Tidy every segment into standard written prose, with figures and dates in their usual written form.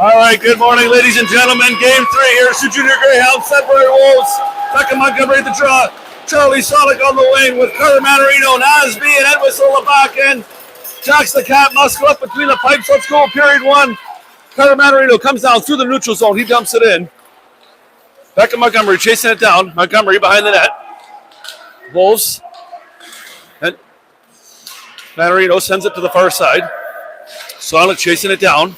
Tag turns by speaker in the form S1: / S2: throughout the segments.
S1: All right, good morning, ladies and gentlemen. Game 3 here. Sioux Junior Greyhound, Sudbury Wolves. Beckham Montgomery at the draw. Charlie Sonic on the wing with Carter Manarino, Nasby, and Ed Whistle the back end. Jacks the Cat, Muscle up between the pipes. Let's go, period 1. Carter Manarino comes down through the neutral zone. He dumps it in. Beckham Montgomery chasing it down. Montgomery behind the net. Wolves. And Manarino sends it to the far side. Sonic chasing it down.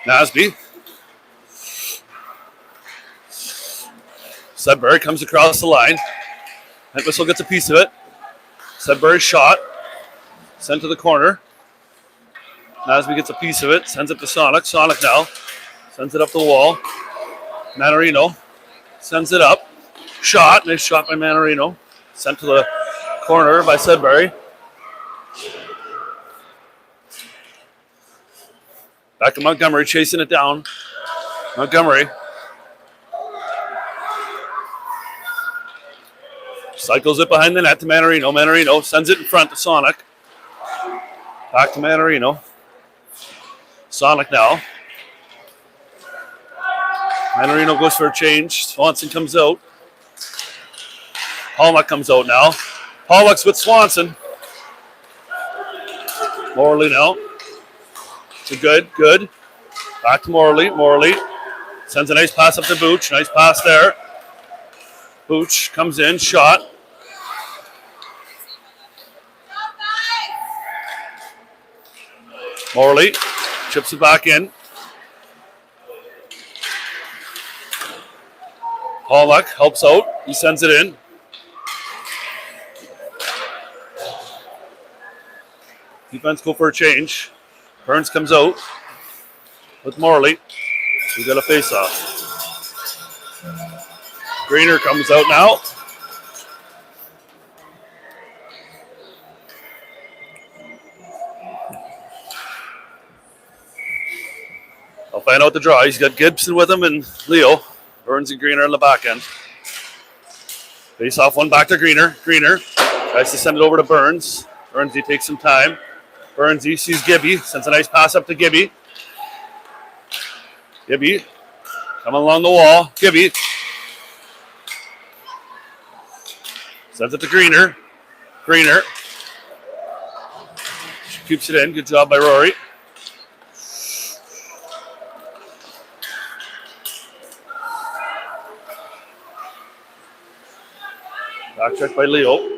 S1: Nasby. Sudbury comes across the line. Ed Whistle gets a piece of it. Sudbury shot. Sent to the corner. Nasby gets a piece of it. Sends it to Sonic. Sonic now. Sends it up the wall. Manarino sends it up. Shot. Nice shot by Manarino. Sent to the corner by Sudbury. Back to Montgomery chasing it down. Montgomery. Cycles it behind the net to Manarino. Manarino sends it in front to Sonic. Back to Manarino. Sonic now. Manarino goes for a change. Swanson comes out. Hallmark comes out now. Hallmark's with Swanson. Morley now. So good. Back to Morley. Morley sends a nice pass up to Booch. Nice pass there. Booch comes in, shot. Morley chips it back in. Hallmark helps out. He sends it in. Defense go for a change. Burns comes out with Morley. We got a face-off. Greener comes out now. I'll find out the draw. He's got Gibson with him and Leo. Burns and Greener on the back end. Face-off one back to Greener. Greener tries to send it over to Burns. Burns, he takes some time. Burns, he sees Gibby. Sends a nice pass up to Gibby. Gibby coming along the wall. Gibby sends it to Greener. Greener keeps it in. Good job by Rory. Back check by Leo.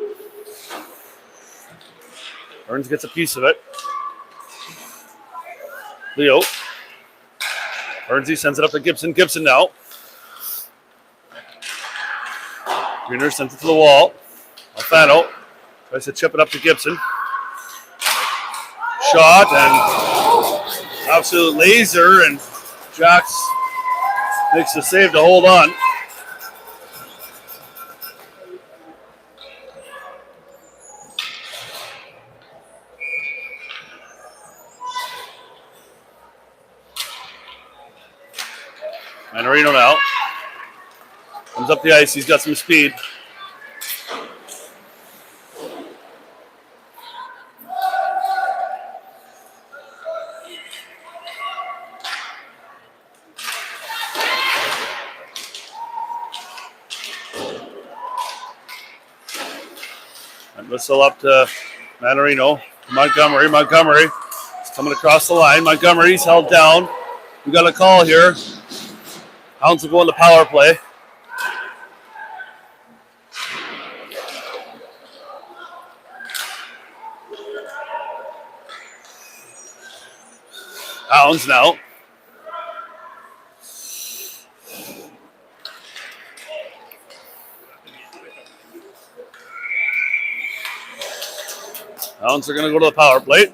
S1: Burns gets a piece of it. Leo. Burnsy sends it up to Gibson. Gibson now. Greener sends it to the wall. Alfano tries to chip it up to Gibson. Shot and absolute laser, and Jax makes the save to hold on. Manarino now. Comes up the ice. He's got some speed. And whistle up to Manarino. Montgomery. Montgomery is coming across the line. Montgomery's held down. We got a call here. Hounds will go on the power play. Hounds now. Hounds are going to go to the power play.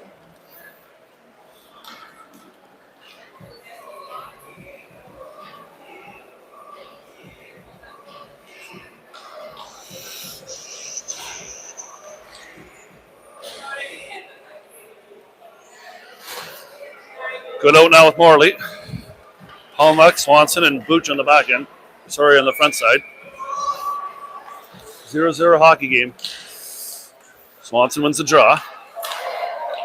S1: Good out now with Morley. Hallmark, Swanson, and Booch on the back end. Sorry, on the front side. 0-0 hockey game. Swanson wins the draw.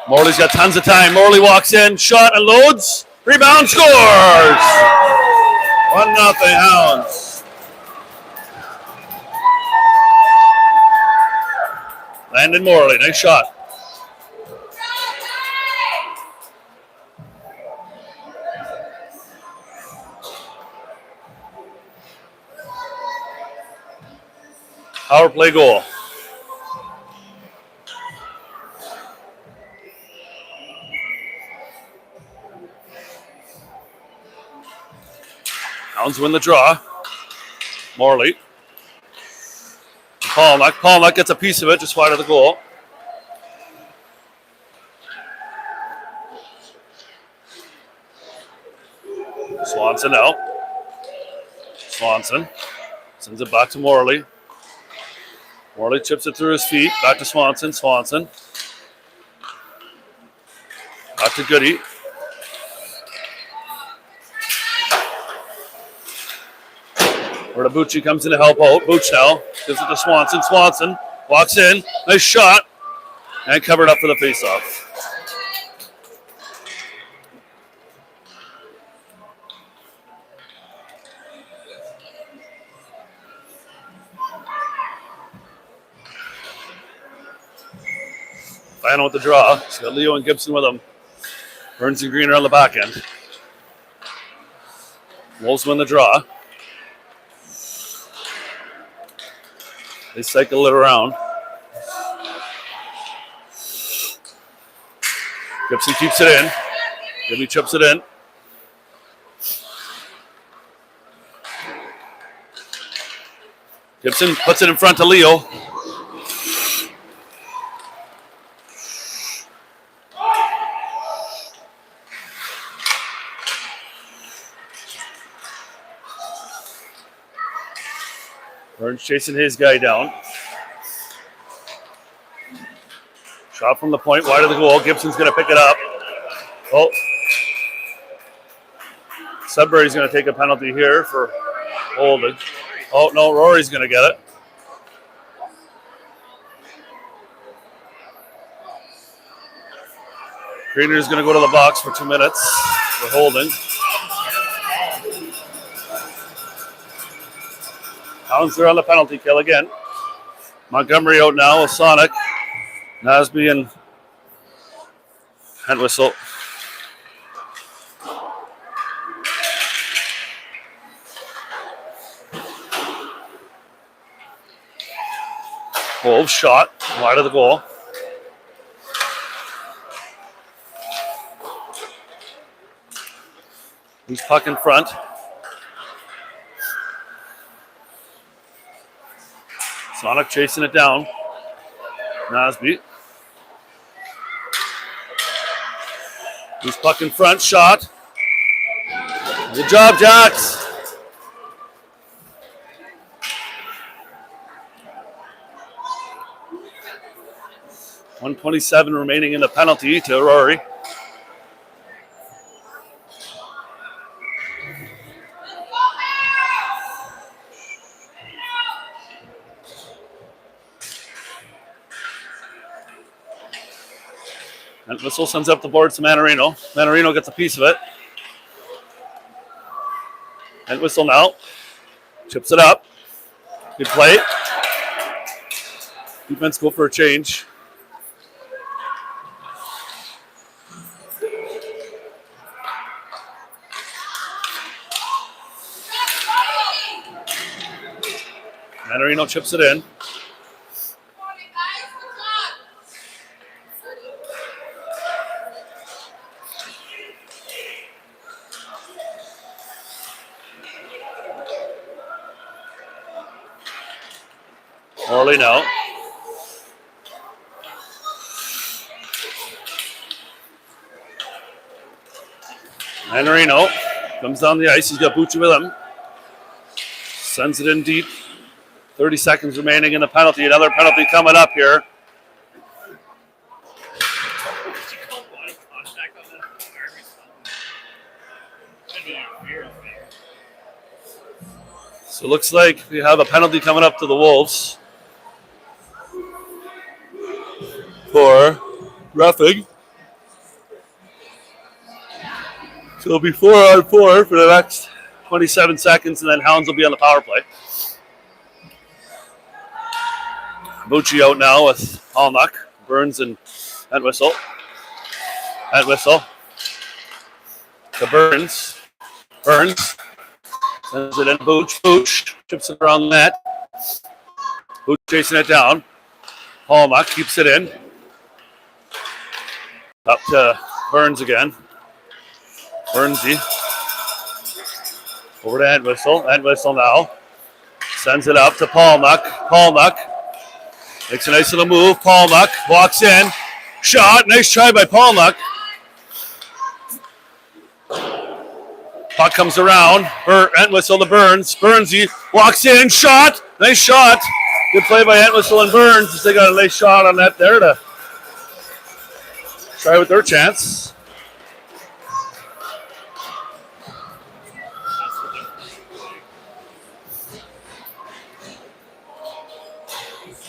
S1: Morley's got tons of time. Morley walks in, shot and loads. Rebound, scores! 1-0 Hounds. Landon Morley, nice shot. Power play goal. Hounds win the draw. Morley. Palmack gets a piece of it just wide of the goal. Swanson out. Swanson sends it back to Morley. Morley chips it through his feet. Back to Swanson. Swanson. Back to Goody. Ortabucci comes in to help out. Booch now. Gives it to Swanson. Swanson walks in. Nice shot. And covered up for the faceoff. Final with the draw. He's got Leo and Gibson with him. Burns and Greener on the back end. Wolves win the draw. They cycle it around. Gibson keeps it in. Gibby chips it in. Gibson puts it in front to Leo. Burns chasing his guy down. Shot from the point, wide of the goal. Gibson's going to pick it up. Oh. Sudbury's going to take a penalty here for holding. Oh, no, Rory's going to get it. Greener's going to go to the box for 2 minutes for holding. Hounds are on the penalty kill again. Montgomery out now with Sonic, Nasby, and Entwistle. Wolves shot wide of the goal. He's puck in front. Sonic chasing it down. Nasby. He's puck in front. Shot. Good job, Jacks. .127 remaining in the penalty to Rory. And Whistle sends up the board to Manarino. Manarino gets a piece of it. And Whistle now. Chips it up. Good play. Defense go for a change. Manarino chips it in. Morley now. Manarino comes down the ice. He's got Bucci with him. Sends it in deep. 30 seconds remaining in the penalty. Another penalty coming up here. So it looks like we have a penalty coming up to the Wolves for roughing. So it'll be 4-on-4 for the next 27 seconds, and then Hounds will be on the power play. Bucci out now with Hallnuck, Burns, and Entwistle. Entwistle to Burns. Burns sends it in. Booch chips it around the net. Booch chasing it down. Hallnuck keeps it in. Up to Burns again. Burnsy. Over to Entwistle. Entwistle now. Sends it up to Paulnuck. Paulnuck makes a nice little move. Paulnuck walks in. Shot. Nice try by Paulnuck. Puck comes around. Entwistle to Burns. Burnsy walks in. Shot. Nice shot. Good play by Entwistle and Burns. They got a nice shot on that there to try with their chance.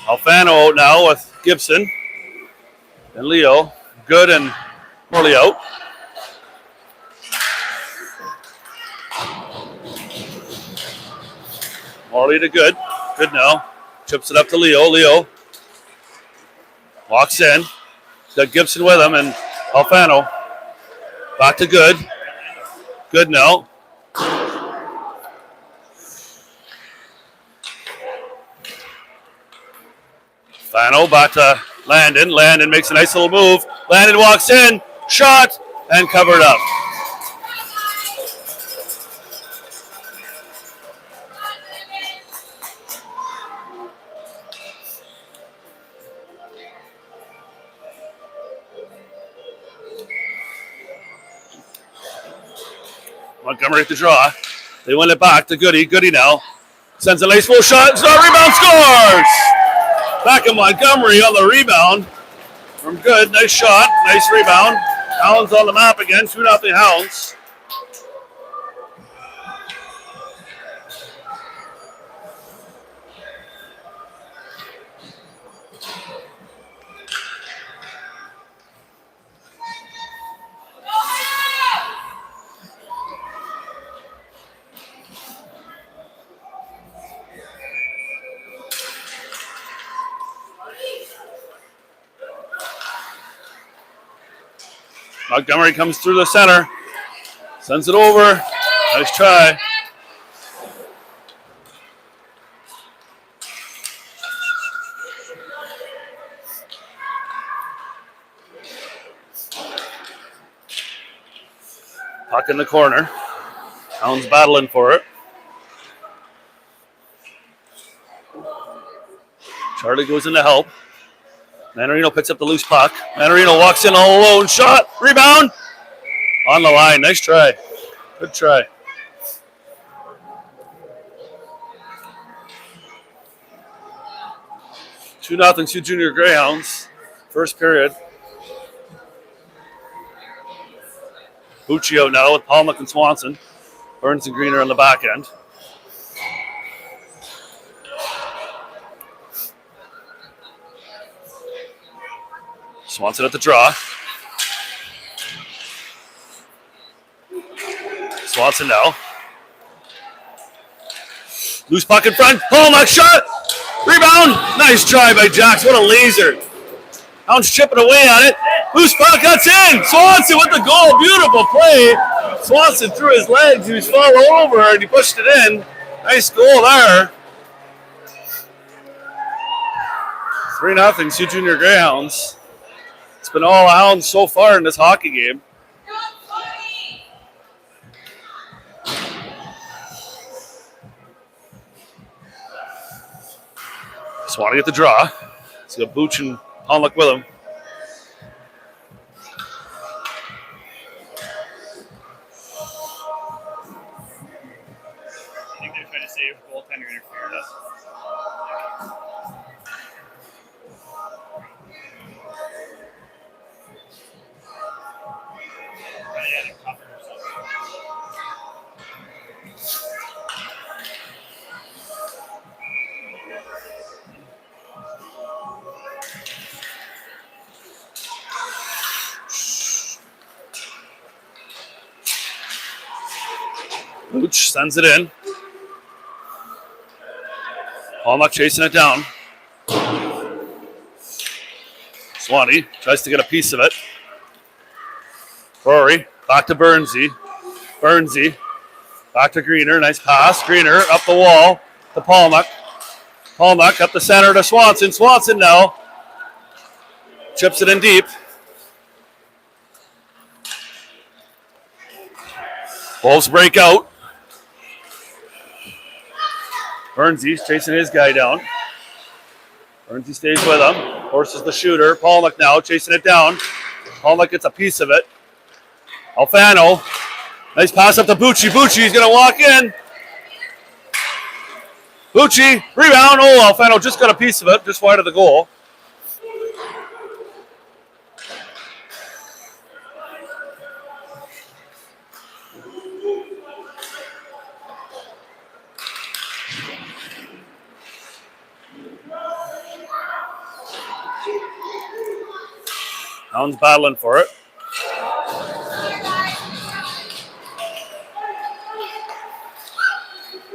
S1: Alfano out now with Gibson and Leo. Good and Morley out. Morley to Good. Good now. Chips it up to Leo. Leo walks in. Got Gibson with him and Alfano. Back to Good. Good now. Fano back to Landon. Landon makes a nice little move. Landon walks in. Shot and covered up. Montgomery at the draw. They win it back to Goody. Goody now sends a nice full shot. Rebound, scores! Back in Montgomery on the rebound from Good. Nice shot. Nice rebound. Hounds on the map again. 2-0 Hounds. Montgomery comes through the center. Sends it over. Nice try. Puck in the corner. Hounds battling for it. Charlie goes in to help. Manarino picks up the loose puck. Manarino walks in all alone. Shot. Rebound. On the line. Nice try. Good try. Two 0 Sioux Junior Greyhounds. First period. Bucci out now with Palmick and Swanson. Burns and Greener on the back end. Swanson at the draw. Swanson now. Loose puck in front. Palmick shot. Rebound. Nice try by Jacks. What a laser. Hounds chipping away on it. Loose puck, that's in. Swanson with the goal. Beautiful play. Swanson threw his legs. He was falling over and he pushed it in. Nice goal there. 3-0 Sioux Junior Greyhounds. It's been all Hounds so far in this hockey game. Swanee at the draw. He's got Booch and Palmick with him.
S2: I think they're trying to save goaltender interference.
S1: Booch sends it in. Palmuck chasing it down. Swanee tries to get a piece of it. Rory back to Burnsy. Burnsy back to Greener. Nice pass. Greener up the wall to Palmuck. Palmuck up the center to Swanson. Swanson now chips it in deep. Wolves break out. Burnsy's chasing his guy down. Burnsy stays with him. Forces the shooter. Palmuck now chasing it down. Palmuck gets a piece of it. Alfano. Nice pass up to Bucci. Bucci's going to walk in. Bucci. Rebound. Oh, Alfano just got a piece of it. Just wide of the goal. Hounds battling for it.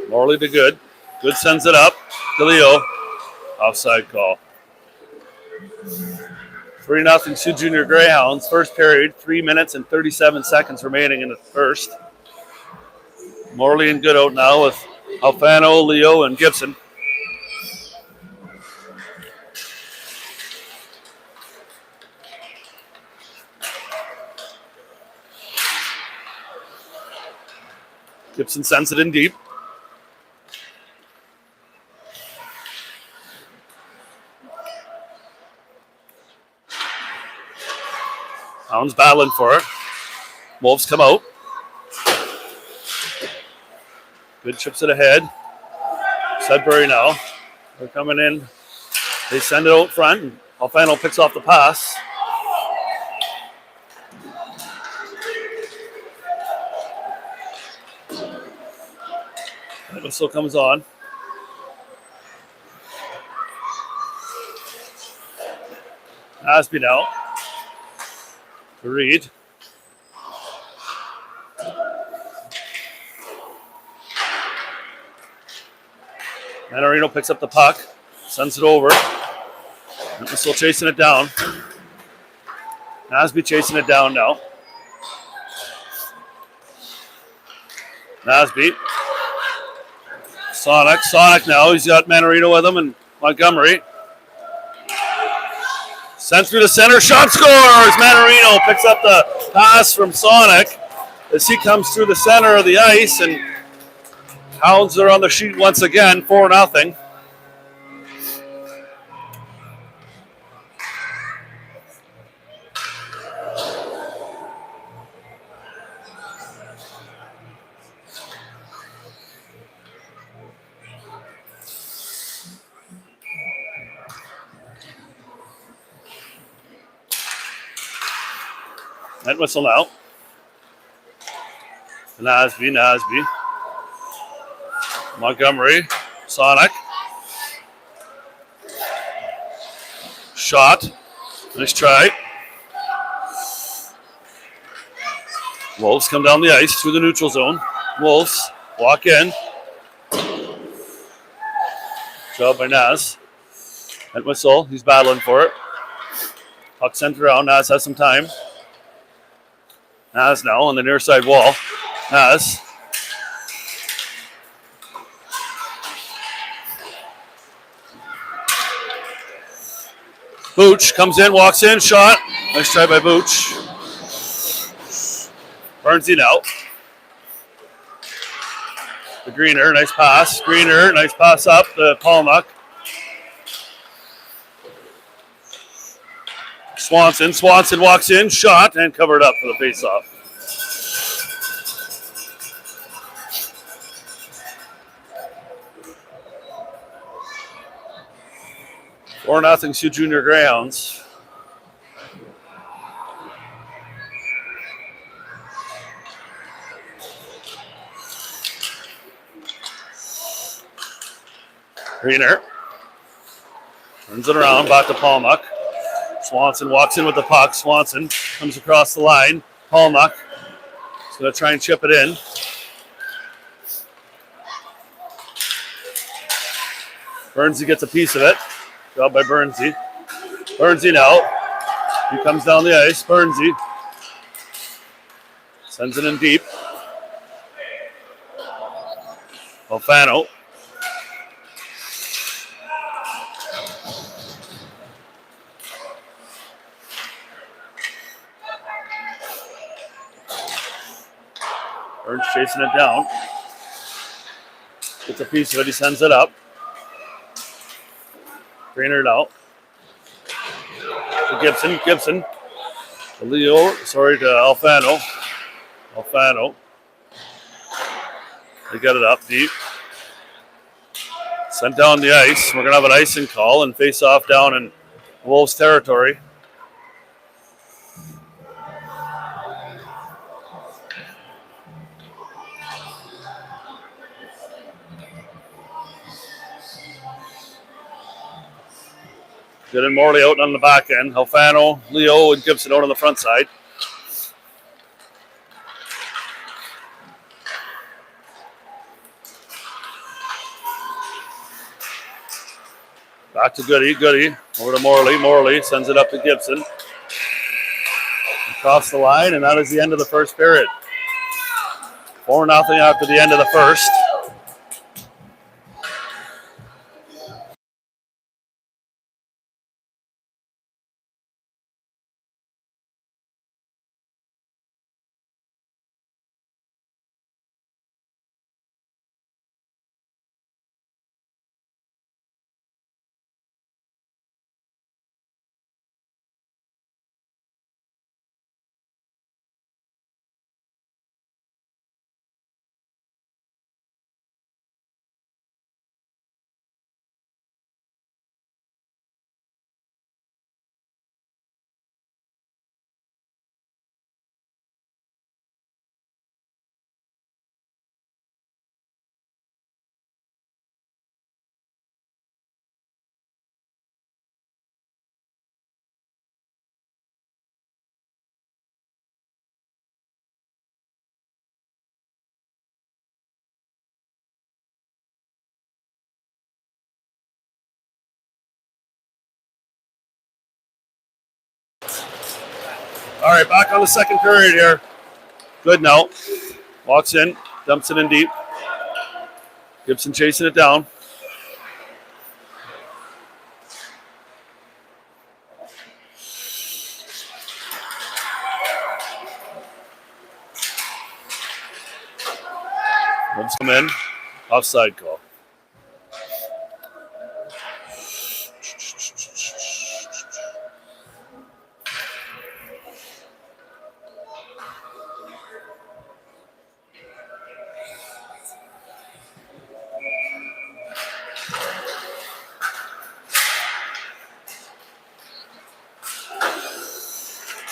S1: Morley to Good. Good sends it up to Leo. Offside call. 3-0 Sioux Junior Greyhounds. First period, 3 minutes and 37 seconds remaining in the first. Morley and Good out now with Alfano, Leo, and Gibson. Gibson sends it in deep. Hounds battling for it. Wolves come out. Good chips it ahead. Sudbury now. They're coming in. They send it out front. Alfano picks off the pass. That whistle comes on. Asby now. To Reed. Manarino picks up the puck. Sends it over. And still chasing it down. Asby chasing it down now. Asby. Sonic now. He's got Manarino with him and Montgomery. Sends through the center. Shot scores! Manarino picks up the pass from Sonic as he comes through the center of the ice, and Hounds are on the sheet once again, 4-0. Net whistle now. Nasby. Montgomery. Sonic. Shot. Nice try. Wolves come down the ice through the neutral zone. Wolves walk in. Job by Naz. Net whistle. He's battling for it. Puck sent around. Naz has some time. Naz now on the near side wall. Naz. Booch comes in, walks in, shot. Nice try by Booch. Burnsy now. The Greener, nice pass. Greener, nice pass up to Palmuck. Swanson walks in, shot, and covered up for the faceoff. Or nothing, Sioux Junior Greyhounds. Greener turns it around, back to Palmuck. Swanson walks in with the puck. Swanson comes across the line. Palmuck is going to try and chip it in. Burnsy gets a piece of it. Job by Burnsy. Burnsy now. He comes down the ice. Burnsy sends it in deep. Alfano. Burns chasing it down. Gets a piece of it. He sends it up. Greener it out. To Gibson. Gibson. To Leo. Sorry, to Alfano. Alfano. They get it up deep. Sent down the ice. We're going to have an icing call and face off down in Wolves territory. Good and Morley out on the back end. Alfano, Leo, and Gibson out on the front side. Back to Goody. Goody over to Morley. Morley sends it up to Gibson. Across the line, and that is the end of the first period. 4-0 after the end of the first. All right, back on the second period here. Good now. Walks in, dumps it in deep. Gibson chasing it down. Wolves come in. Offside call.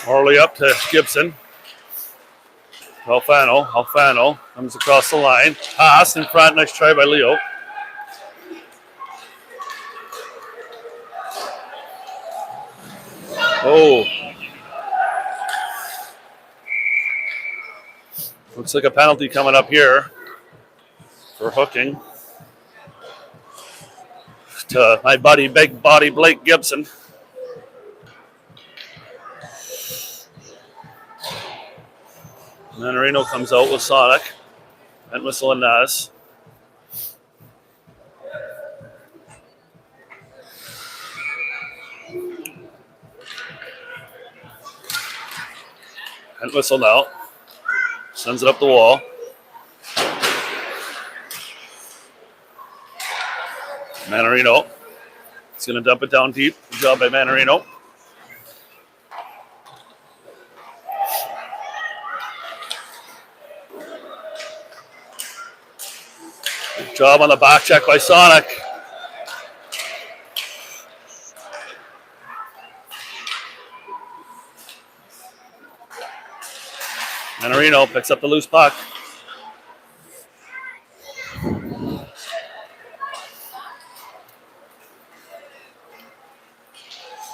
S1: Morley up to Gibson. Alfano. Alfano comes across the line. Pass in front. Nice try by Leo. Oh. Looks like a penalty coming up here for hooking to my buddy, big body Blake Gibson. Manarino comes out with Sonic and Whistle and Nas. And Whistle now. Sends it up the wall. Manarino. He's going to dump it down deep. Good job by Manarino. Good job on the back check by Sonic. Manarino picks up the loose puck.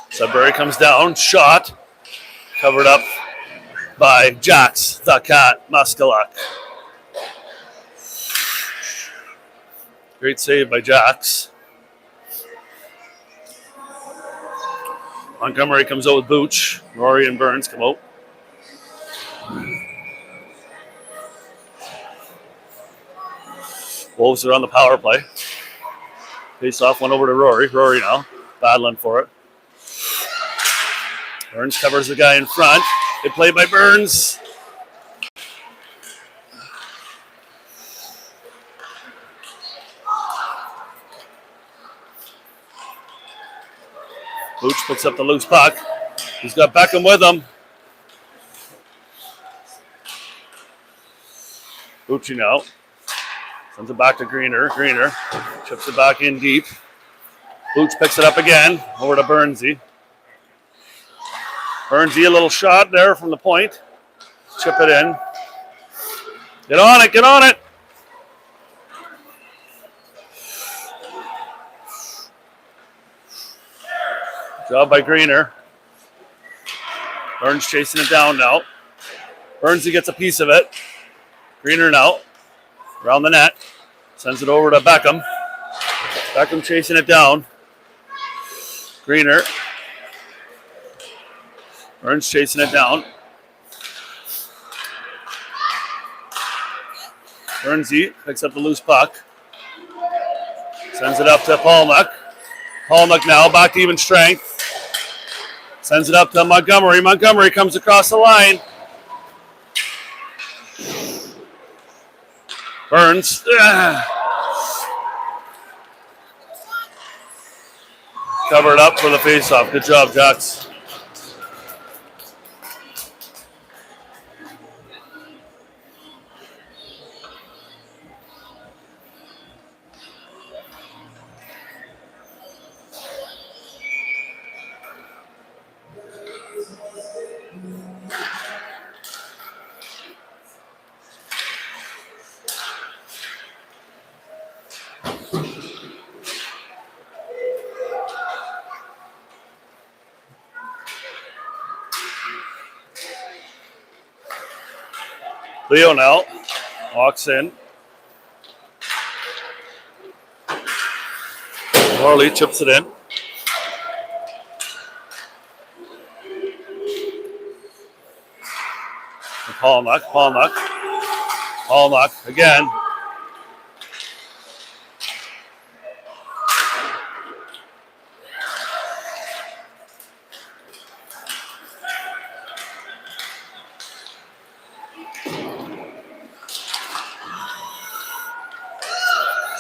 S1: Sudbury comes down, shot, covered up by Jax, the Cat, Muskaluk. Great save by Jax. Montgomery comes out with Booch. Rory and Burns come out. Wolves are on the power play. Face off one over to Rory. Rory now battling for it. Burns covers the guy in front. Good play by Burns. Booch picks up the loose puck. He's got Beckham with him. Booch now. Sends it back to Greener. Greener chips it back in deep. Booch picks it up again. Over to Burnsy. Burnsy, a little shot there from the point. Chip it in. Get on it, get on it. Job by Greener. Burns chasing it down now. Burnsy gets a piece of it. Greener now. Around the net. Sends it over to Beckham. Beckham chasing it down. Greener. Burns chasing it down. Burnsy picks up the loose puck. Sends it up to Paulnuck. Paulnuck now back to even strength. Sends it up to Montgomery. Montgomery comes across the line. Burns. Covered up for the faceoff. Good job, Jacks. Leo now walks in. Harley chips it in. Paulnuck again.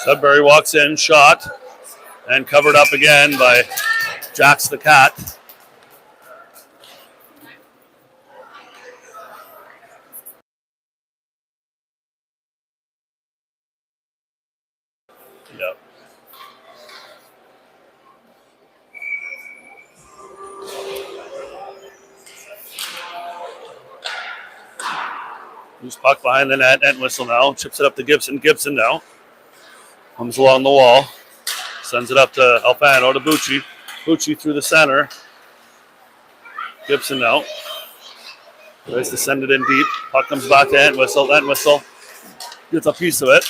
S1: Sudbury walks in, shot, and covered up again by Jax the Cat. Yep. Loose puck behind the net, net whistle now. Chips it up to Gibson. Gibson now. Comes along the wall. Sends it up to Alfano to Bucci. Bucci through the center. Gibson now. Tries to send it in deep. Puck comes back to Entwistle. Entwistle gets a piece of it.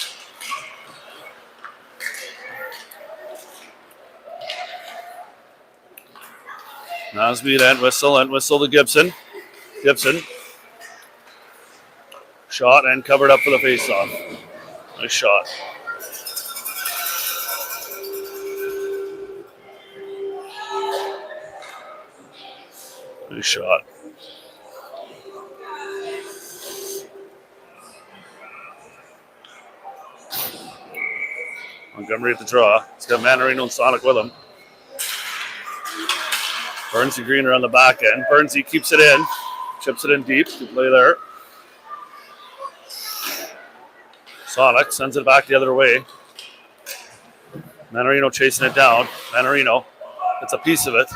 S1: Nosby to Entwistle. Entwistle to Gibson. Gibson. Shot and covered up for the faceoff. Nice shot. Nice shot. Montgomery at the draw. He's got Manarino and Sonic with him. Burnsy Greener on the back end. Burnsy keeps it in. Chips it in deep. Good play there. Sonic sends it back the other way. Manarino chasing it down. Manarino gets a piece of it.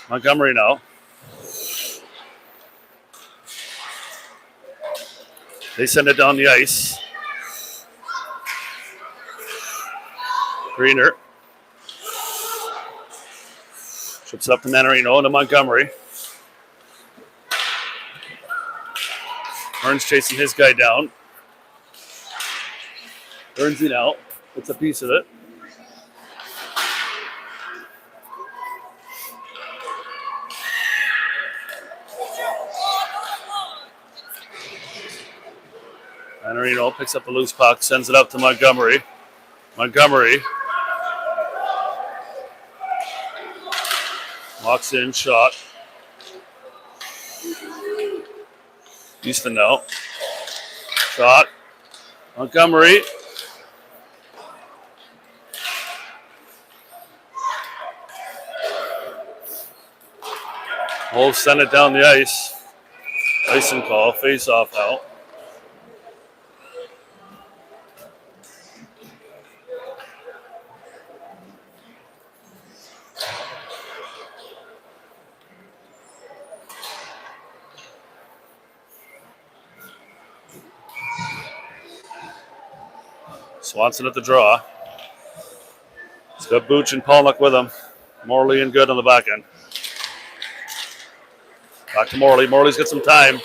S1: Montgomery now. They send it down the ice. Greener. Chips up to Manarino to Montgomery. Burns chasing his guy down. Burns it out. Gets a piece of it. Manarino picks up the loose puck, sends it up to Montgomery. Montgomery walks in, shot. Easton now. Shot. Montgomery. Wolves send it down the ice. Icing call, face off out. Swanson at the draw. He's got Booch and Polnick with him. Morley and Good on the back end. Back to Morley. Morley's got some time.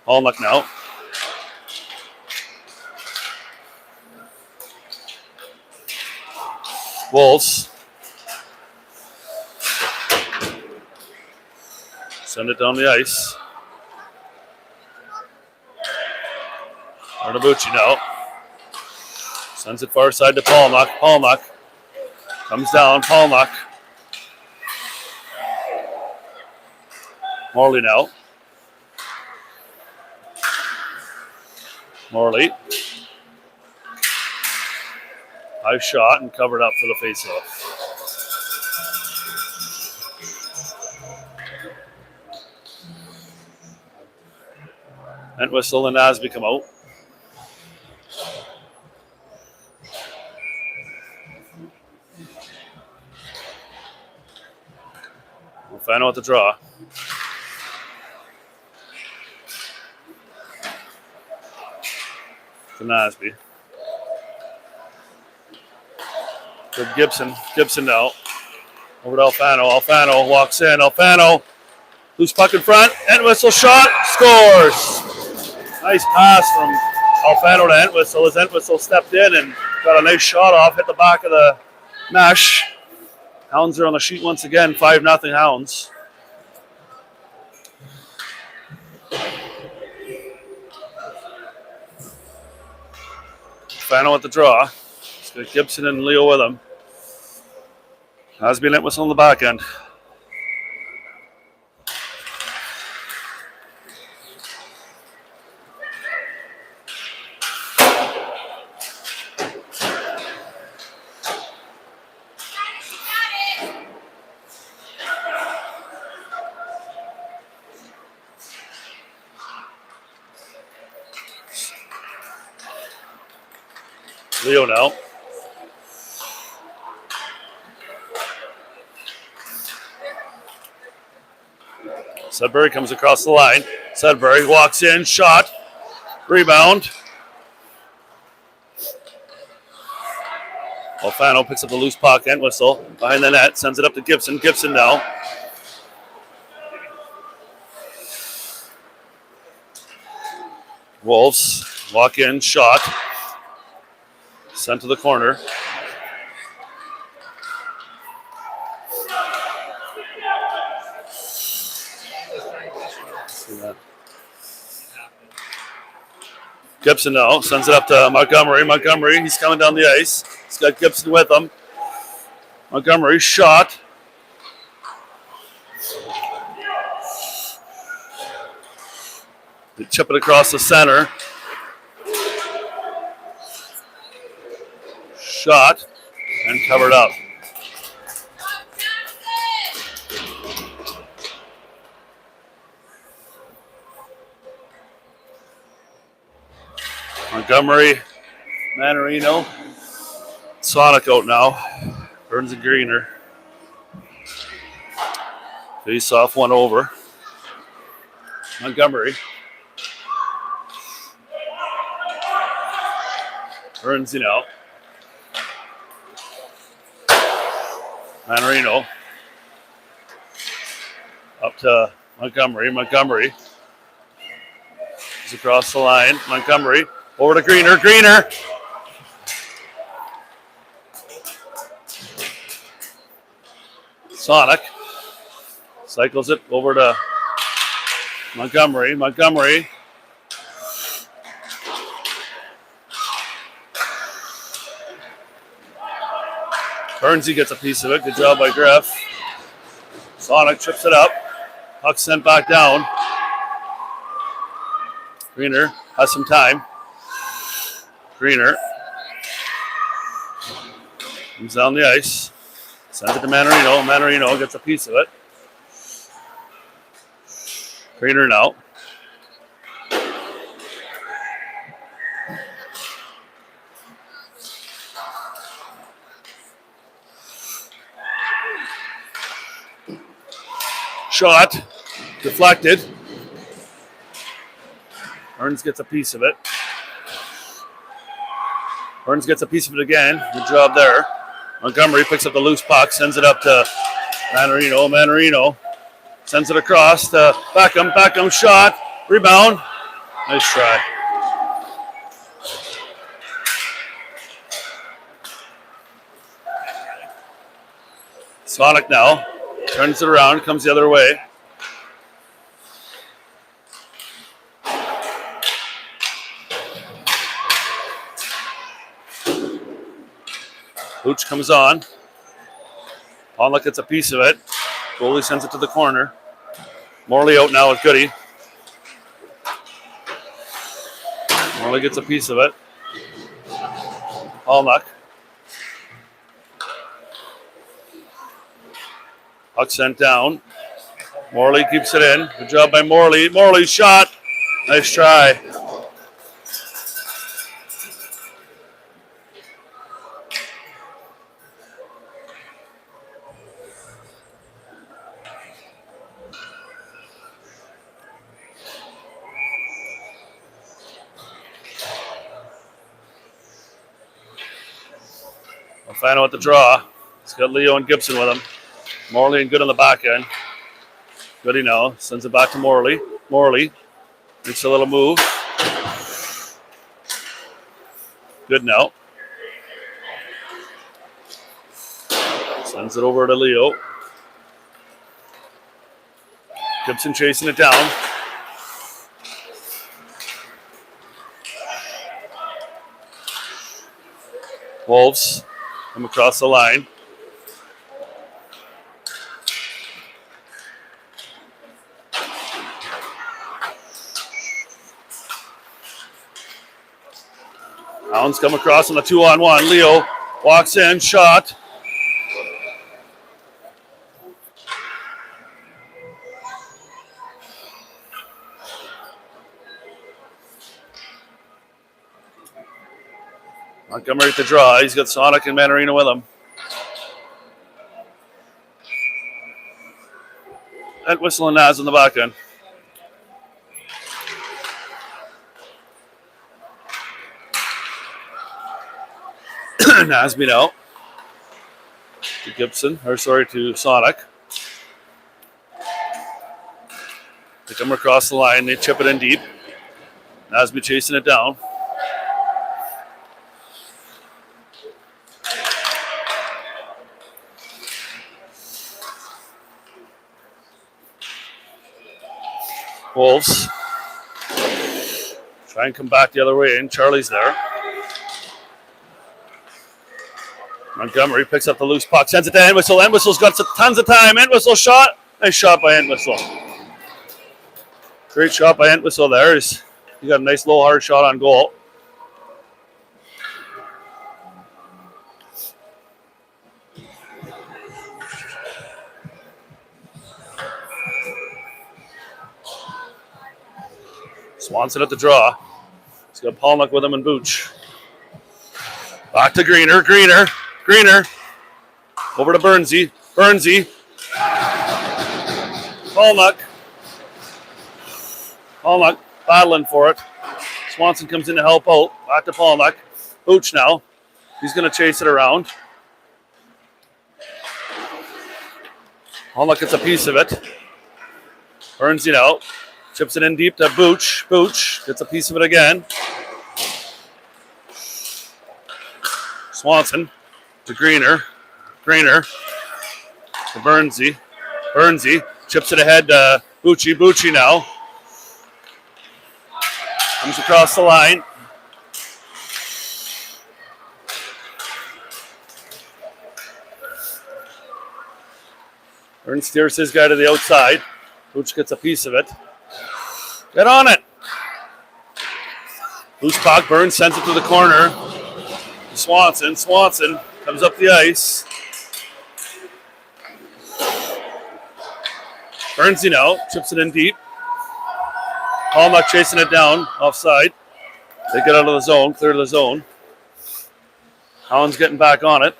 S1: Polnick now. Wolves. Send it down the ice. Arnabucci now. Sends it far side to Polnick. Polnick comes down. Polnick. Morley now. Morley. High shot and covered up for the faceoff. Entwistle and Nasby come out. Final at the draw. To Nasby. Good Gibson. Gibson now. Over to Alfano. Alfano walks in. Alfano. Loose puck in front. Entwistle shot. Scores. Nice pass from Alfano to Entwistle as Entwistle stepped in and got a nice shot off. Hit the back of the mesh. Hounds are on the sheet once again. 5-0 Hounds. Fano at the draw. He's got Gibson and Leo with him. Nasby and Entwistle on the back end. Leo now. Sudbury comes across the line. Sudbury walks in, shot, rebound. Alfano picks up the loose puck, Entwistle behind the net, sends it up to Gibson. Gibson now. Wolves walk in, shot. Sent to the corner. Gibson now sends it up to Montgomery. Montgomery, he's coming down the ice. He's got Gibson with him. Montgomery, shot. They chip it across the center. Shot and covered up. Montgomery, Manarino, Sonic out now. Burns and Greener. Face off, one over. Montgomery. Burns out. Manarino. Up to Montgomery. Montgomery is across the line. Montgomery over to Greener. Greener. Sonic cycles it over to Montgomery. Burnsy gets a piece of it. Good job by Griff. Sonic trips it up. Puck sent back down. Greener has some time. Greener comes down the ice. Sends it to Manarino. Manarino gets a piece of it. Greener now. Shot. Deflected. Burns gets a piece of it. Burns gets a piece of it again. Good job there. Montgomery picks up the loose puck, sends it up to Manarino. Manarino sends it across to Beckham. Beckham shot. Rebound. Nice try. Sonic now turns it around, comes the other way. Hooch comes on. Pollock gets a piece of it. Goalie sends it to the corner. Morley out now with Goody. Morley gets a piece of it. Pollock. Puck sent down. Morley keeps it in. Good job by Morley. Morley shot. Nice try. Alfano at the draw. He's got Leo and Gibson with him. Morley and Good on the back end. Goody now. Sends it back to Morley. Morley makes a little move. Good now. Sends it over to Leo. Gibson chasing it down. Wolves come across the line. Hounds come across on the 2-on-1. Leo walks in, shot. Montgomery at the draw. He's got Sonic and Manarino with him. And Whistle and Naz on the back end. Nasby out to Gibson, to Sonic. They come across the line, they chip it in deep. Nasby chasing it down. Wolves try and come back the other way, and Charlie's there. Montgomery picks up the loose puck, sends it to Entwistle. Entwistle's got tons of time. Entwistle shot. Nice shot by Entwistle. Great shot by Entwistle there. He got a nice low hard shot on goal. Swanson at the draw. He's got Polnick with him and Booch. Back to Greener. Over to Burnsy. Polnick battling for it. Swanson comes in to help out. Back to Polnick. Booch now. He's going to chase it around. Polnick gets a piece of it. Burnsy now. Chips it in deep to Booch. Booch gets a piece of it again. Swanson to Greener to Burnsy. Chips it ahead to Bucci now. Comes across the line. Burns steers his guy to the outside. Hooch gets a piece of it. Get on it. Loose puck. Burns sends it to the corner. Swanson comes up the ice. Burns, chips it in deep. Hallmark chasing it down, offside. They get out of the zone, clear the zone. Holland's getting back on it.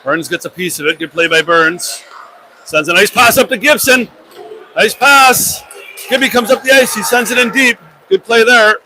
S1: Burns gets a piece of it. Good play by Burns. Sends a nice pass up to Gibson. Nice pass. Gibby comes up the ice. He sends it in deep. Good play there.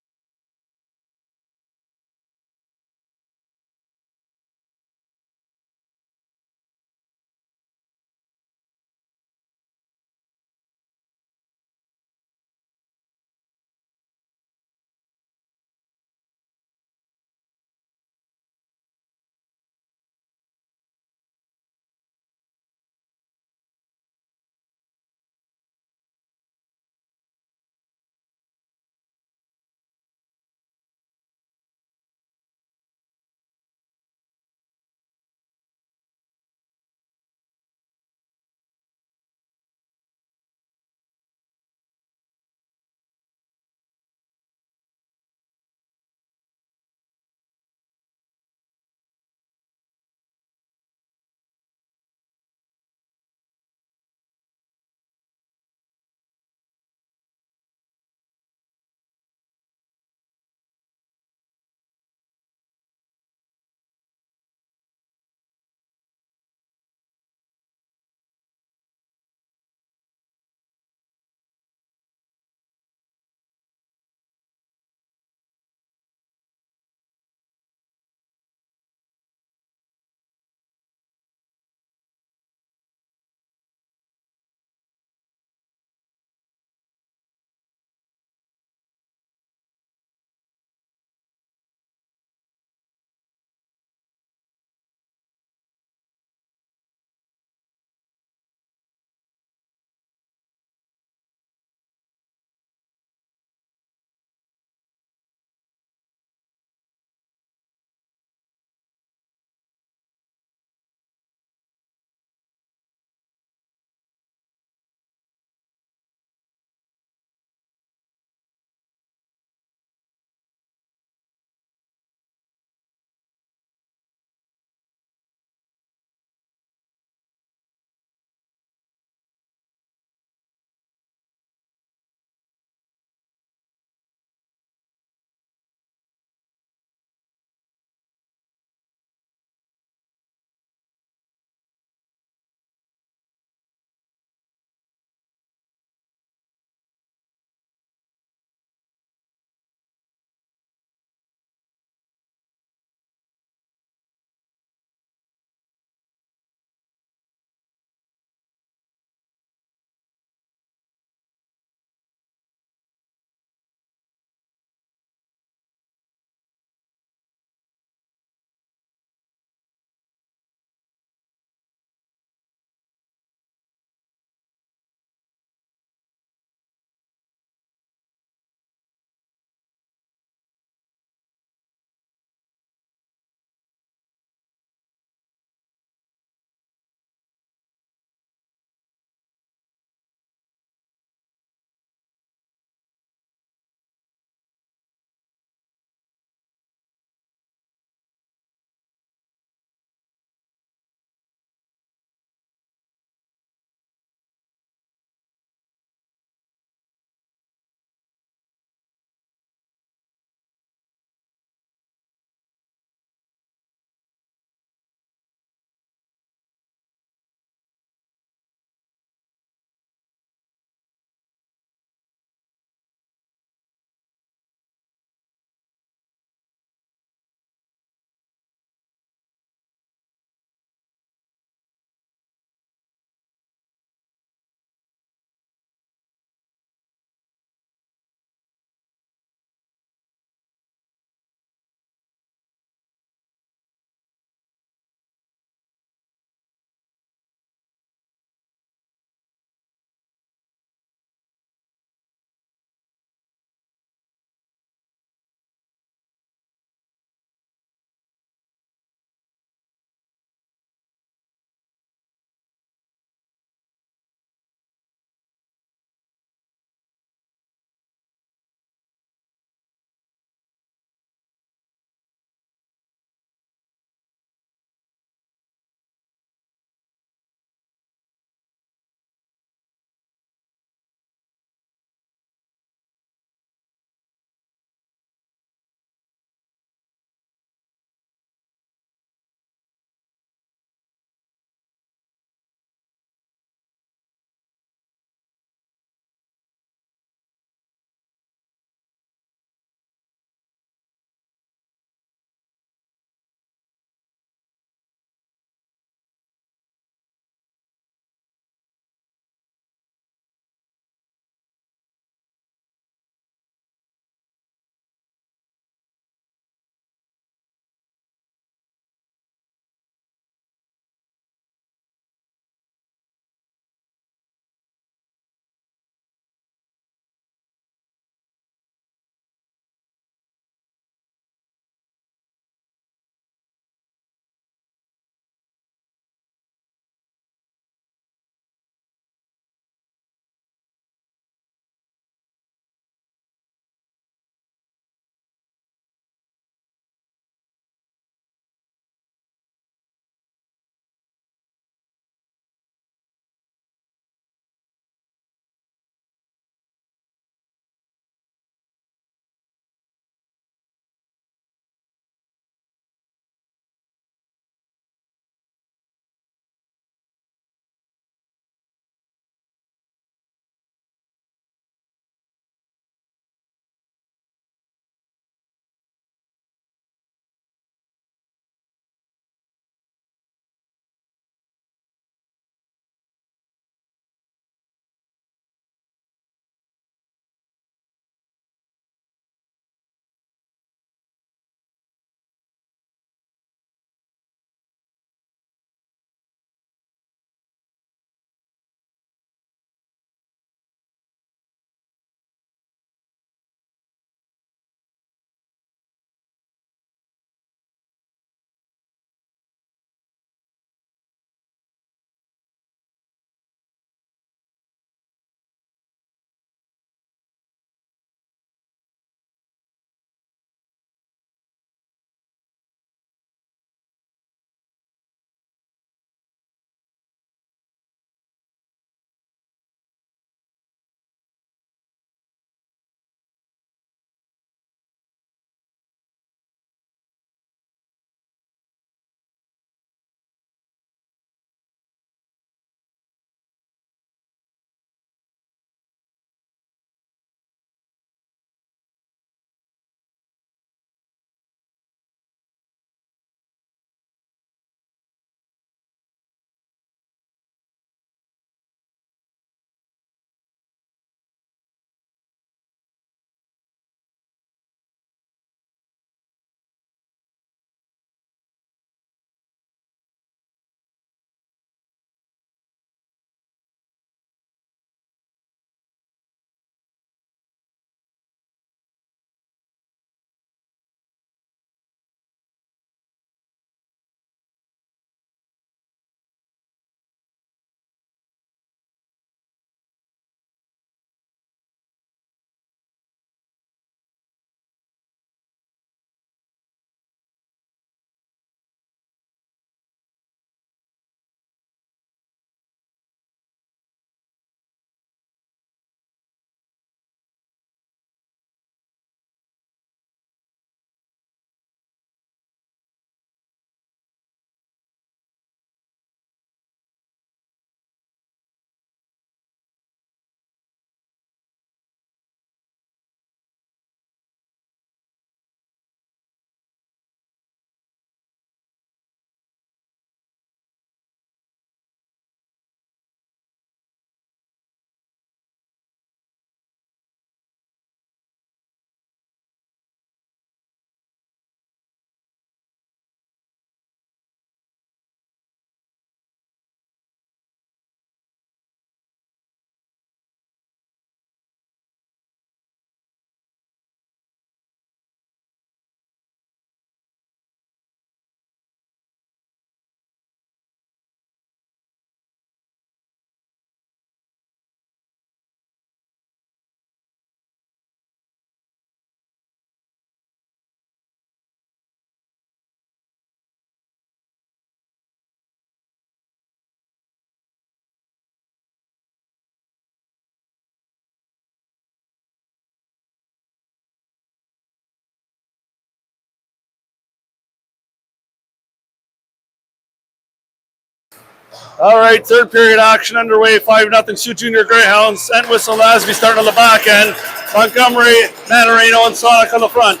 S1: All right, third period action underway. 5-0 Sioux Junior Greyhounds. Entwistle Lasby starting on the back end. Montgomery, Manarino, and Sonic on the front.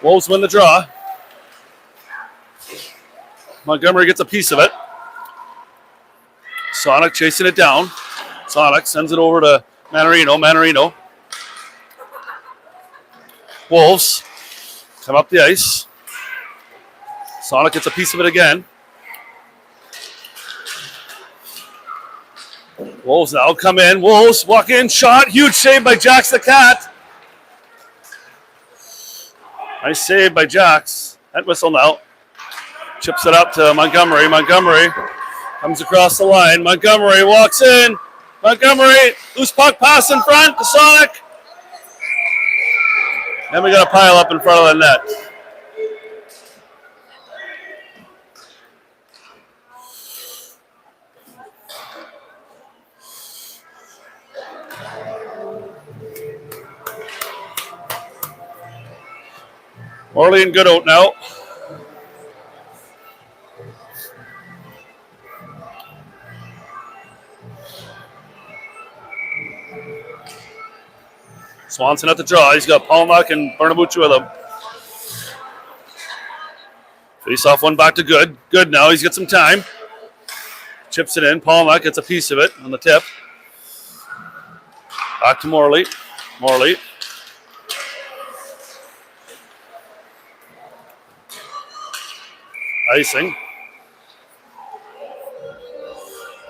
S1: Wolves win the draw. Montgomery gets a piece of it. Sonic chasing it down. Sonic sends it over to Manarino. Manarino. Wolves come up the ice. Sonic gets a piece of it again. Wolves now come in. Wolves walk in. Shot. Huge save by Jax the Cat. Nice save by Jax. Entwistle now. Chips it up to Montgomery. Montgomery comes across the line. Montgomery walks in. Montgomery. Loose puck pass in front to Sonic. And we got a pile up in front of the net. Morley and Goodout now. Swanson at the draw. He's got Palmack and Bernabucci with him. Face off one back to Good. Good now. He's got some time. Chips it in. Palmack gets a piece of it on the tip. Back to Morley. Morley. Icing.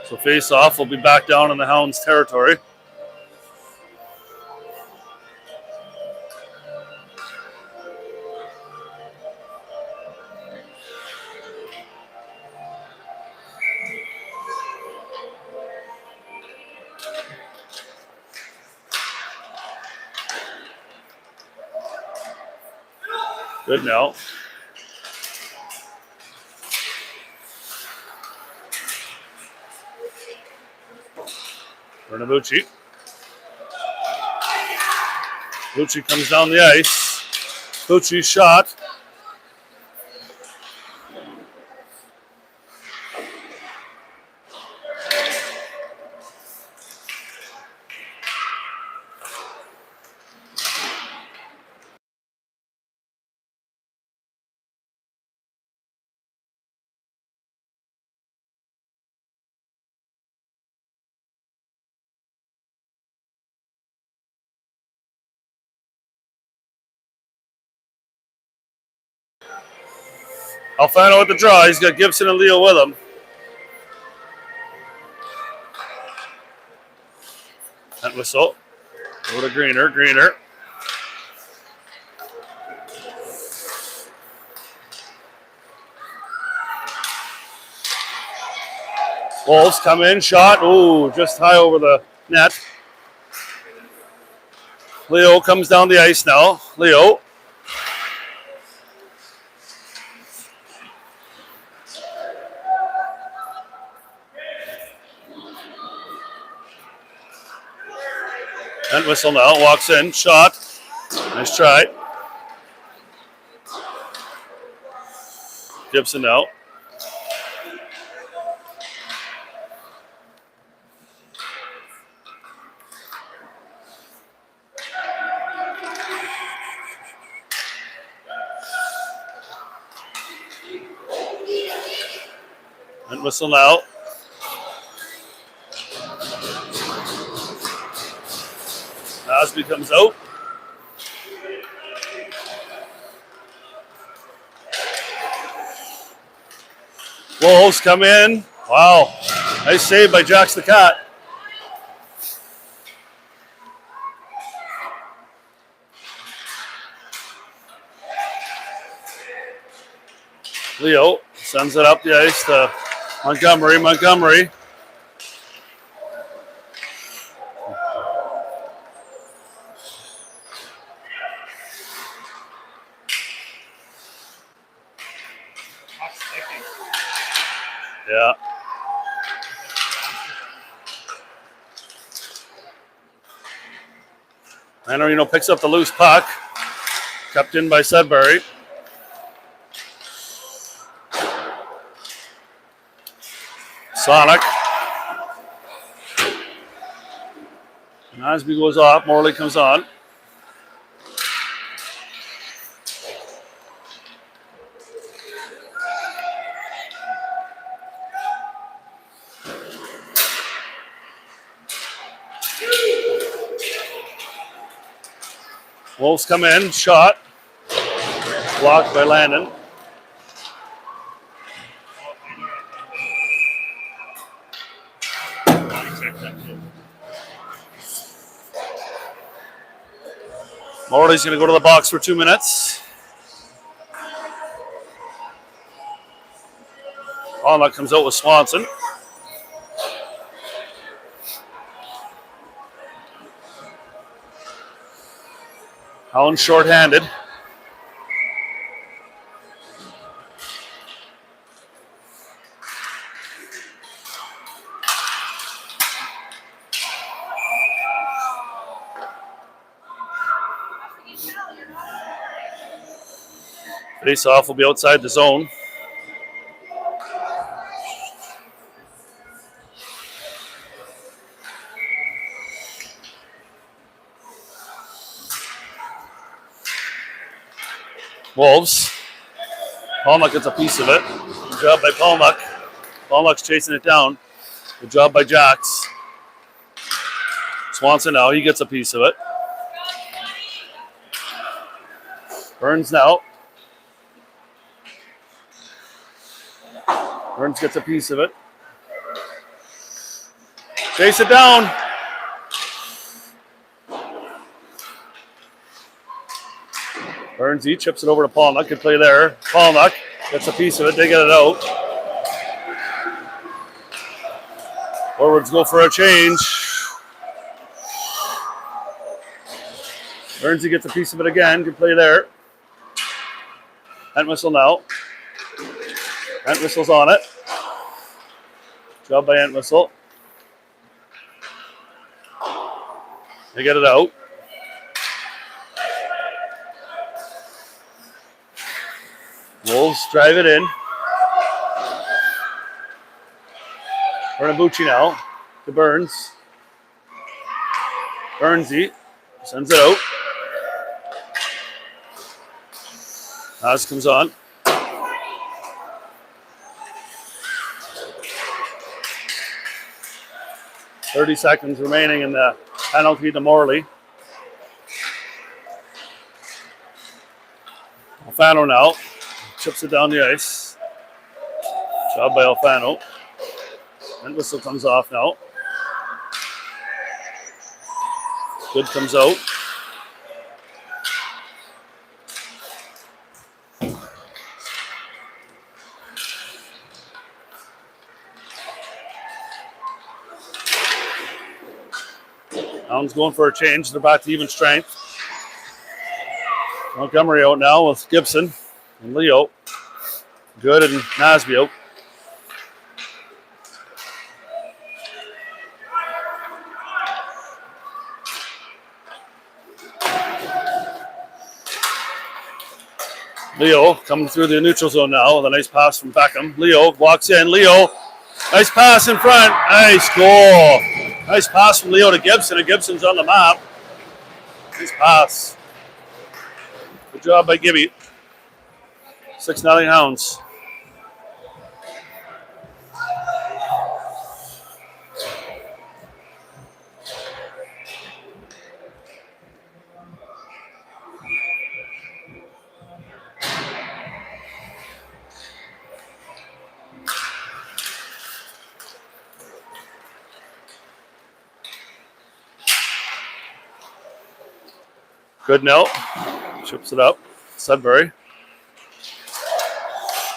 S1: So face off will be back down in the Hounds territory. Good now. Bernabucci. Bucci comes down the ice. Bucci shot. Alfano at the draw. He's got Gibson and Leo with him. Entwistle. Go to Greener. Greener. Wolves come in. Shot. Ooh, just high over the net. Leo comes down the ice now. Leo. Entwistle now walks in. Shot. Nice try. Gibson now. Entwistle now. Osby comes out. Wolves come in. Wow. Nice save by Jax the Cat. Leo sends it up the ice to Montgomery. Montgomery. Yeah. Manarino picks up the loose puck. Kept in by Sudbury. Sonic. Nasby goes off. Morley comes on. Wolves come in. Shot. Blocked by Landon. Morley's going to go to the box for 2 minutes. Pollock comes out with Swanson. Allen short-handed. Face-off will be outside the zone. Wolves. Palmuck gets a piece of it. Good job by Palmuck. Palmuck's chasing it down. Good job by Jax. Swanson now, he gets a piece of it. Burns now. Burns gets a piece of it. Chase it down. Burns chips it over to Palmuck. Good play there. Palmuck gets a piece of it. They get it out. Forwards go for a change. Burns gets a piece of it again. Good play there. Entwistle now. Entwistle's on it. Job by Entwistle. They get it out. Wolves drive it in. Bernabucci now to Burns. Burnsy sends it out. Oz comes on. .30 seconds remaining in the penalty to Morley. Alfano now. Chips it down the ice. Job by Alfano. And whistle comes off now. Good comes out. Hounds going for a change. They're back to even strength. Montgomery out now with Gibson and Leo. Good and Nasby out. Leo coming through the neutral zone now with a nice pass from Beckham. Leo walks in. Leo, nice pass in front. Nice goal. Nice pass from Leo to Gibson, and Gibson's on the map. Nice pass. Good job by Gibby. 6-0 Hounds. Good note. Chips it up. Sudbury.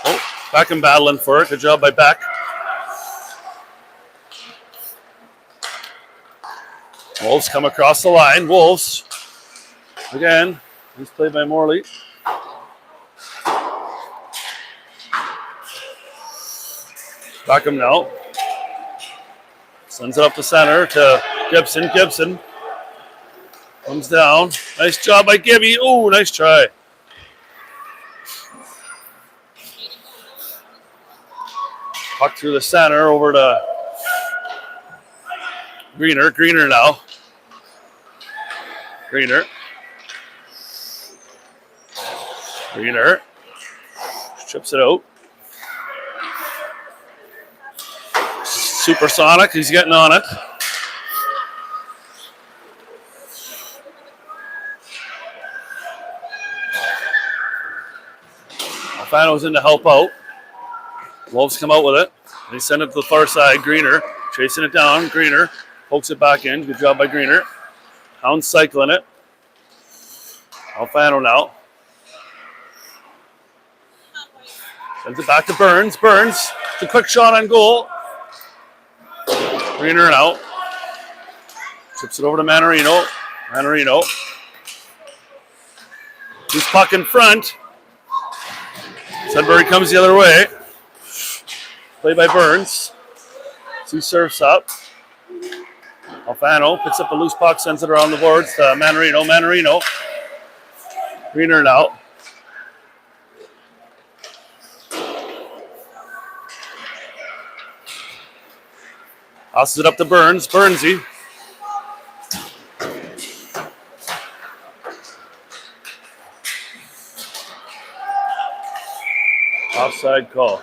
S1: Oh, Beckham battling for it. Good job by Beck. Wolves come across the line. Wolves. Again. Nice play by Morley. Beckham now. Sends it up the center to Gibson. Gibson. Comes down. Nice job by Gibby. Oh, nice try. Puck through the center over to Greener. Greener now. Greener. Greener. Chips it out. Supersonic. He's getting on it. Alfano's in to help out. Wolves come out with it. They send it to the far side. Greener chasing it down. Greener pokes it back in. Good job by Greener. Hound cycling it. Alfano now. Sends it back to Burns. Burns, it's a quick shot on goal. Greener out. Chips it over to Manarino. Manarino. He's puck in front. Sudbury comes the other way. Play by Burns. Two surfs up. Alfano picks up the loose puck, sends it around the boards to Manarino. Manarino. Greener now. Tosses it up to Burns. Burnsy. Offside call.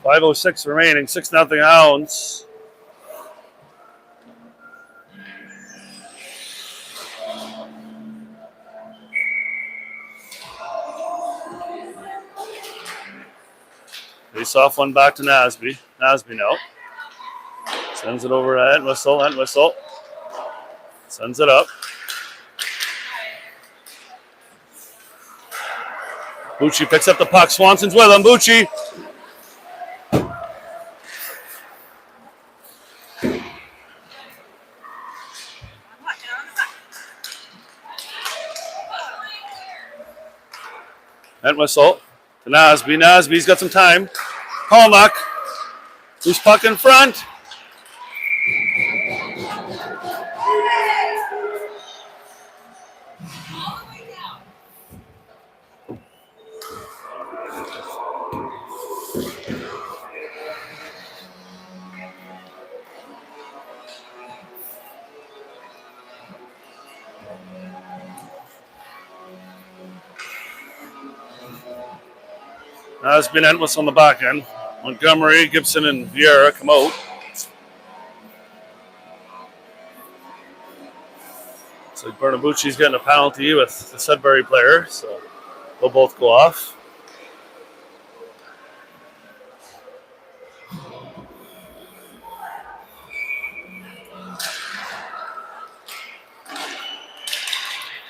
S1: 5:06 remaining. 6-0 Hounds. Face off one back to Nasby. Nasby now. Sends it over to Entwistle. Entwistle. Sends it up. Bucci picks up the puck. Swanson's with him. Bucci. Entwistle to Nasby. Nasby's got some time. Palmuck. Loose puck in front. Nasby and Entwistle on the back end. Montgomery, Gibson, and Vieira come out. Looks like Bernabucci's getting a penalty with the Sudbury player, so they'll both go off.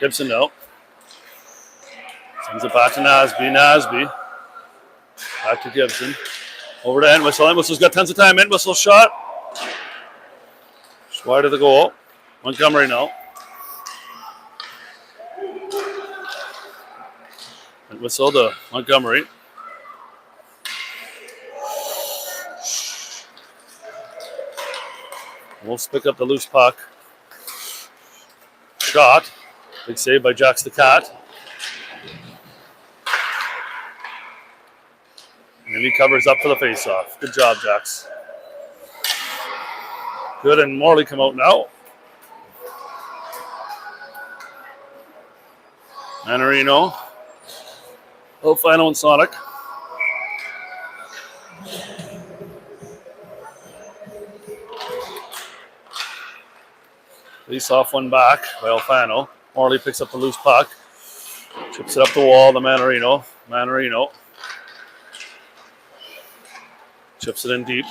S1: Gibson, no. Sends it back to Nasby. Nasby. Back to Gibson. Over to Entwistle. Entwistle's got tons of time. Entwistle shot. Just wide of the goal. Montgomery now. Entwistle to Montgomery. Wolves pick up the loose puck. Shot. Big save by Jax the Cat. And he covers up for the face-off. Good job, Jax. Good, and Morley come out now. Manarino. Alfano and Sonic. Face-off one back by Alfano. Morley picks up the loose puck. Chips it up the wall to Manarino. Manarino. Chips it in deep.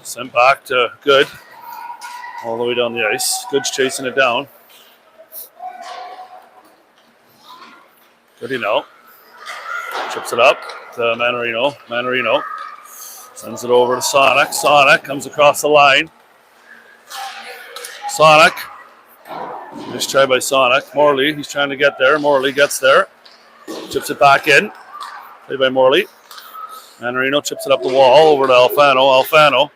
S1: Sent back to Good. All the way down the ice. Good's chasing it down. Goody now. Chips it up to Manarino. Manarino. Sends it over to Sonic. Sonic comes across the line. Sonic. Nice try by Sonic. Morley, he's trying to get there. Morley gets there. Chips it back in. Played by Morley. Manarino chips it up the wall over to Alfano. Alfano.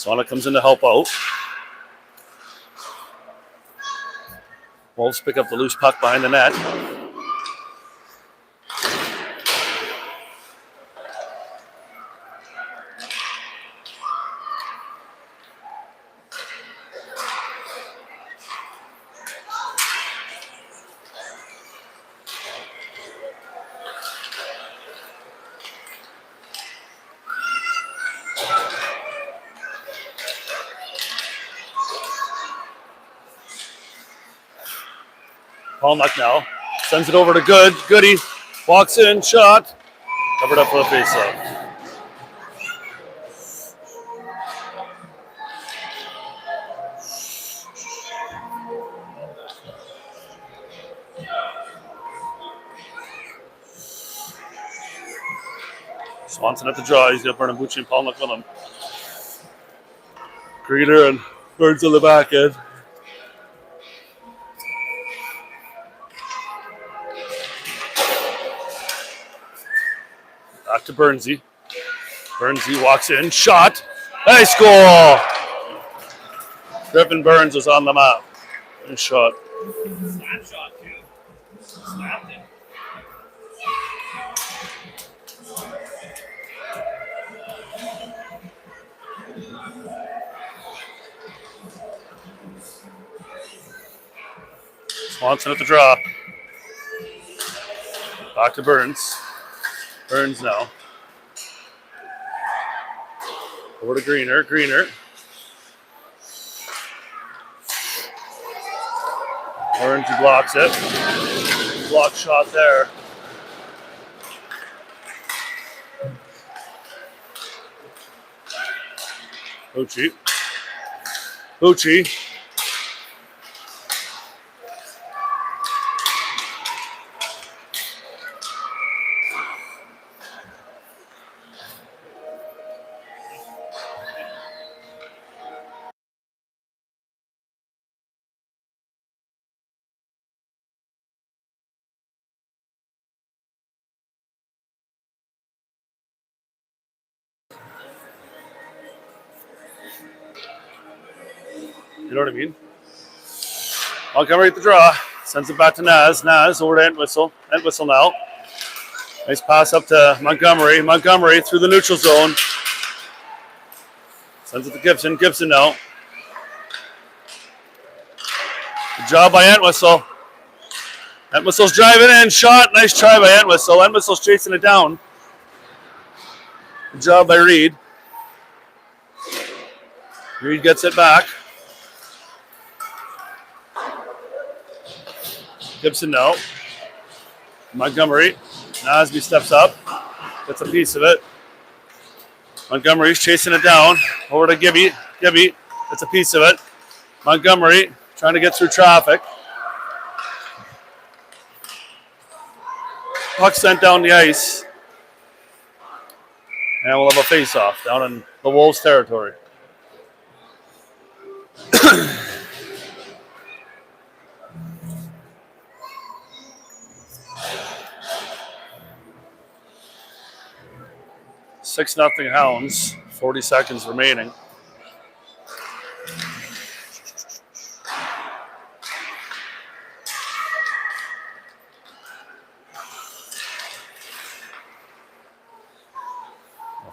S1: Sonic comes in to help out. Wolves pick up the loose puck behind the net. Palmach now sends it over to Goody walks in, shot, covered up for the faceoff. Swanson at the draw. He's got Bernabucci and Palmach with him. Greener and Burns on the back end. Back to Burnsy. Burnsy walks in, shot. Nice goal! Griffin Burns was on the map. Nice shot.
S2: Snap shot, too. Snapped it.
S1: Swanson at the draw. Back to Burns. Burns now. Over to Greener. Greener. Burns blocks it. Block shot there. Bucci. Bucci. You know what I mean? Montgomery at the draw. Sends it back to Naz. Naz over to Entwistle. Entwistle now. Nice pass up to Montgomery. Montgomery through the neutral zone. Sends it to Gibson. Gibson now. Good job by Entwistle. Entwistle's driving in. Shot. Nice try by Entwistle. Entwistle's chasing it down. Good job by Reed. Reed gets it back. Gibson now. Montgomery. Nasby steps up. Gets a piece of it. Montgomery's chasing it down. Over to Gibby. Gibby gets a piece of it. Montgomery trying to get through traffic. Puck sent down the ice. And we'll have a face-off down in the Wolves' territory. Six 0 Hounds. 40 seconds remaining.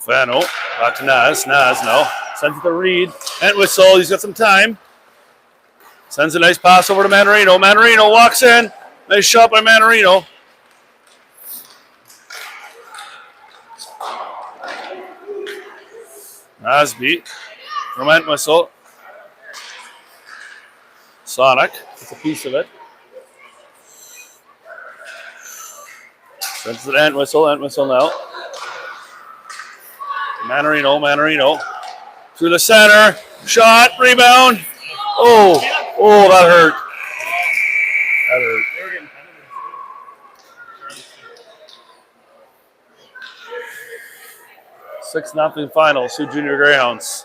S1: Fano, back to Naz. Naz now. Sends it to Reed. Entwistle, he's got some time. Sends a nice pass over to Manarino. Manarino walks in. Nice shot by Manarino. Nasby from Entwistle. Sonic gets a piece of it. Sends it to Entwistle. Entwistle now. Manarino through the center, shot, rebound. Oh, that hurt. That hurt. 6-0 final, Sioux Junior Greyhounds.